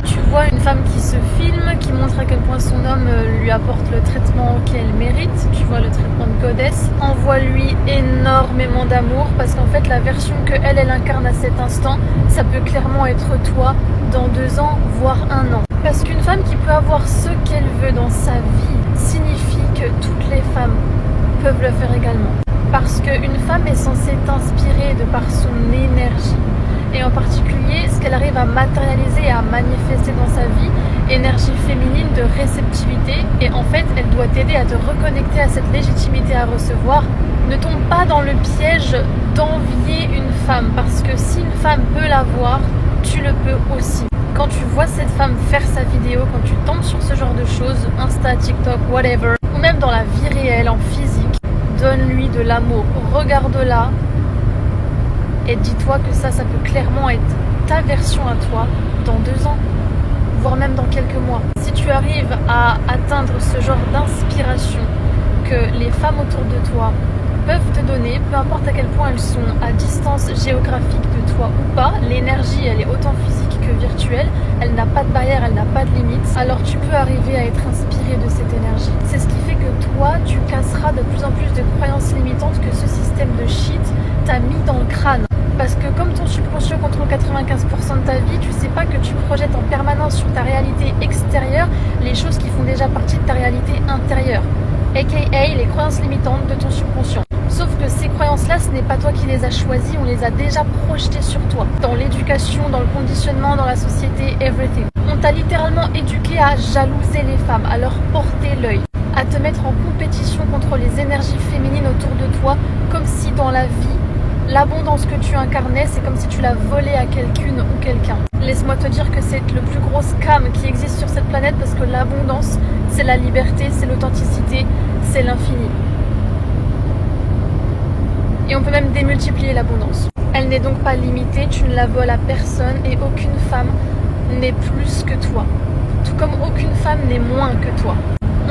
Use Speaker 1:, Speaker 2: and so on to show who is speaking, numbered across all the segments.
Speaker 1: Si tu vois une femme qui se filme, qui montre à quel point son homme lui apporte le traitement qu'elle mérite, tu vois, le traitement de goddess, envoie-lui énormément d'amour parce qu'en fait la version que elle incarne à cet instant, ça peut clairement être toi dans 2 ans, voire 1 an. Parce qu'une femme qui peut avoir ce qu'elle veut dans sa vie signifie que toutes les femmes peuvent le faire également. Parce qu'une femme est censée t'inspirer de par son énergie. Et en particulier, ce qu'elle arrive à matérialiser et à manifester dans sa vie, énergie féminine de réceptivité. Et en fait, elle doit t'aider à te reconnecter à cette légitimité à recevoir. Ne tombe pas dans le piège d'envier une femme. Parce que si une femme peut l'avoir, tu le peux aussi. Quand tu vois cette femme faire sa vidéo, quand tu tombes sur ce genre de choses, Insta, TikTok, whatever, ou même dans la vie réelle, en physique, donne-lui de l'amour, regarde-la et dis-toi que ça peut clairement être ta version à toi dans 2 ans, voire même dans quelques mois. Si tu arrives à atteindre ce genre d'inspiration que les femmes autour de toi peuvent te donner, peu importe à quel point elles sont à distance géographique de toi ou pas, l'énergie elle est autant physique que virtuelle, elle n'a pas de barrière, elle n'a pas de limite, alors tu peux arriver à être inspiré de cette énergie. C'est ce qui fait que toi, tu casseras de plus en plus de croyances limitantes que ce système de shit t'a mis dans le crâne. Parce que comme ton subconscient contrôle 95% de ta vie, tu sais pas que tu projettes en permanence sur ta réalité extérieure les choses qui font déjà partie de ta réalité intérieure, aka les croyances limitantes de ton subconscient. Sauf que ces croyances-là, ce n'est pas toi qui les as choisies, on les a déjà projetées sur toi. Dans l'éducation, dans le conditionnement, dans la société, everything. On t'a littéralement éduqué à jalouser les femmes, à leur porter l'œil, à te mettre en compétition contre les énergies féminines autour de toi, comme si dans la vie, l'abondance que tu incarnais, c'est comme si tu la volais à quelqu'une ou quelqu'un. Laisse-moi te dire que c'est le plus gros scam qui existe sur cette planète parce que l'abondance, c'est la liberté, c'est l'authenticité, c'est l'infini. Et on peut même démultiplier l'abondance. Elle n'est donc pas limitée, tu ne la voles à personne et aucune femme n'est plus que toi. Tout comme aucune femme n'est moins que toi.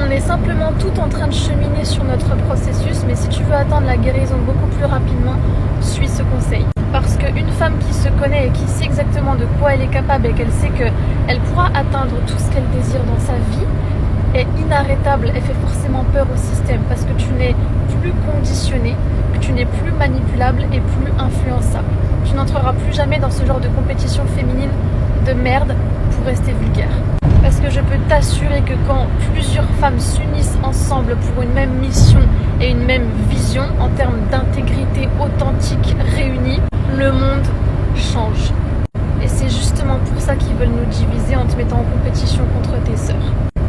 Speaker 1: On est simplement tout en train de cheminer sur notre processus, mais si tu veux atteindre la guérison beaucoup plus rapidement, suis ce conseil. Parce qu'une femme qui se connaît et qui sait exactement de quoi elle est capable et qu'elle sait qu'elle pourra atteindre tout ce qu'elle désire dans sa vie, est inarrêtable, elle fait forcément peur au système parce que tu n'es plus conditionné, que tu n'es plus manipulable et plus influençable. Tu n'entreras plus jamais dans ce genre de compétition féminine de merde pour rester vulgaire. Parce que je peux t'assurer que quand plusieurs femmes s'unissent ensemble pour une même mission et une même vision en termes d'intégrité authentique réunie, le monde change. Et c'est justement pour ça qu'ils veulent nous diviser en te mettant en compétition contre tes sœurs.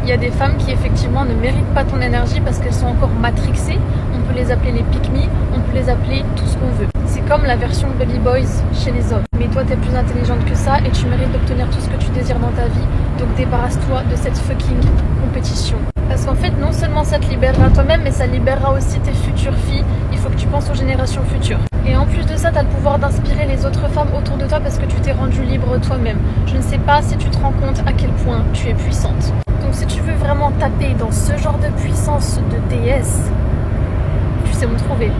Speaker 1: Il y a des femmes qui effectivement ne méritent pas ton énergie parce qu'elles sont encore matrixées. On peut les appeler les pick-me, on peut les appeler tout ce qu'on veut. C'est comme la version baby boys chez les hommes. Mais toi t'es plus intelligente que ça et tu mérites d'obtenir tout ce que tu désires dans ta vie. Donc débarrasse-toi de cette fucking compétition. Parce qu'en fait non seulement ça te libérera toi-même, mais ça libérera aussi tes futures filles. Il faut que tu penses aux générations futures. Et en plus de ça, tu as le pouvoir d'inspirer les autres femmes autour de toi parce que tu t'es rendue libre toi-même. Je ne sais pas si tu te rends compte à quel point tu es puissante. Donc si tu veux vraiment taper dans ce genre de puissance de déesse, tu sais où me trouver.